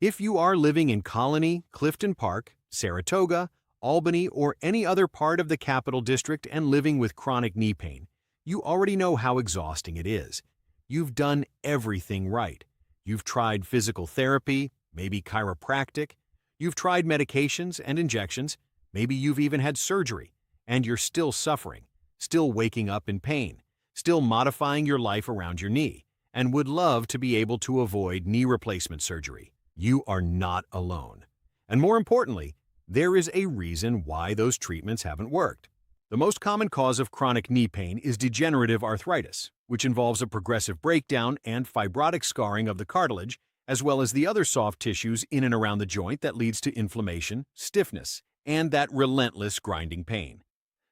If you are living in Colonie, Clifton Park, Saratoga, Albany, or any other part of the Capital District and living with chronic knee pain, you already know how exhausting it is. You've done everything right. You've tried physical therapy, maybe chiropractic. You've tried medications and injections. Maybe you've even had surgery, and you're still suffering, still waking up in pain, still modifying your life around your knee, and would love to be able to avoid knee replacement surgery. You are not alone. And more importantly, there is a reason why those treatments haven't worked. The most common cause of chronic knee pain is degenerative arthritis, which involves a progressive breakdown and fibrotic scarring of the cartilage, as well as the other soft tissues in and around the joint that leads to inflammation, stiffness, and that relentless grinding pain.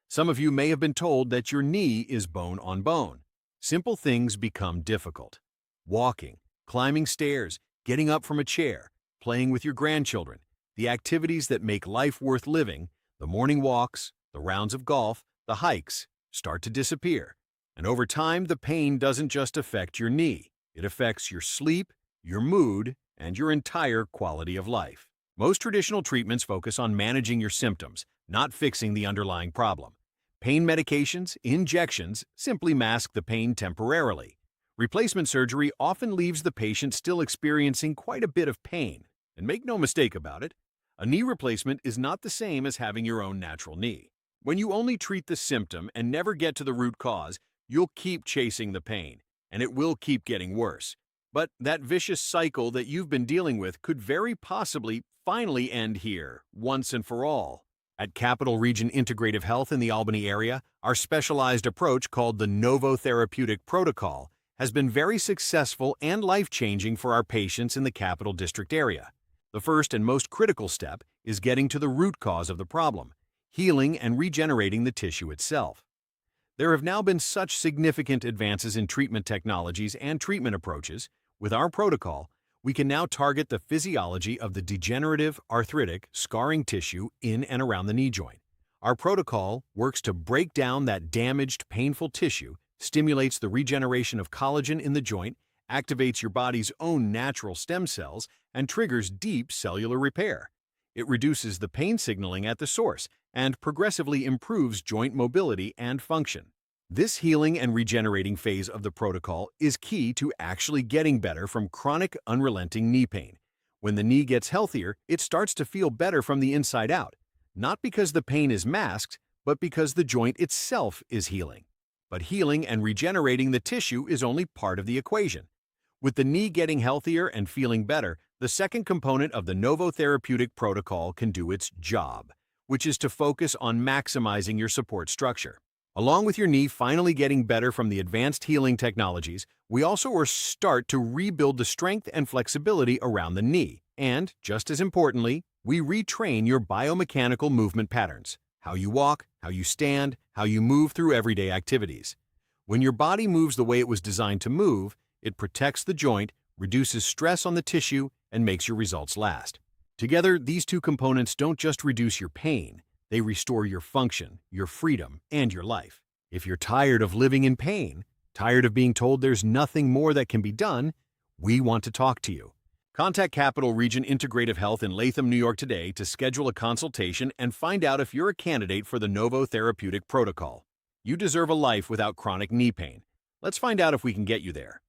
Some of you may have been told that your knee is bone on bone. Simple things become difficult. Walking, climbing stairs, getting up from a chair, playing with your grandchildren, the activities that make life worth living, the morning walks, the rounds of golf, the hikes, start to disappear. And over time, the pain doesn't just affect your knee. It affects your sleep, your mood, and your entire quality of life. Most traditional treatments focus on managing your symptoms, not fixing the underlying problem. Pain medications, injections, simply mask the pain temporarily. Replacement surgery often leaves the patient still experiencing quite a bit of pain. And make no mistake about it, a knee replacement is not the same as having your own natural knee. When you only treat the symptom and never get to the root cause, you'll keep chasing the pain, and it will keep getting worse. But that vicious cycle that you've been dealing with could very possibly finally end here, once and for all. At Capital Region Integrative Health in the Albany area, our specialized approach called the Novotherapeutic Protocol has been very successful and life-changing for our patients in the Capital District area. The first and most critical step is getting to the root cause of the problem, healing and regenerating the tissue itself. There have now been such significant advances in treatment technologies and treatment approaches. With our protocol, we can now target the physiology of the degenerative, arthritic, scarring tissue in and around the knee joint. Our protocol works to break down that damaged, painful tissue, stimulates the regeneration of collagen in the joint, activates your body's own natural stem cells, and triggers deep cellular repair. It reduces the pain signaling at the source and progressively improves joint mobility and function. This healing and regenerating phase of the protocol is key to actually getting better from chronic, unrelenting knee pain. When the knee gets healthier, it starts to feel better from the inside out, not because the pain is masked, but because the joint itself is healing. But healing and regenerating the tissue is only part of the equation. With the knee getting healthier and feeling better, the second component of the Novotherapeutic Protocol can do its job, which is to focus on maximizing your support structure. Along with your knee finally getting better from the advanced healing technologies, we also start to rebuild the strength and flexibility around the knee. And, just as importantly, we retrain your biomechanical movement patterns, how you walk, how you stand, how you move through everyday activities. When your body moves the way it was designed to move, it protects the joint, reduces stress on the tissue, and makes your results last. Together, these two components don't just reduce your pain, they restore your function, your freedom, and your life. If you're tired of living in pain, tired of being told there's nothing more that can be done, we want to talk to you. Contact Capital Region Integrative Health in Latham, New York today to schedule a consultation and find out if you're a candidate for the Novotherapeutic Protocol. You deserve a life without chronic knee pain. Let's find out if we can get you there.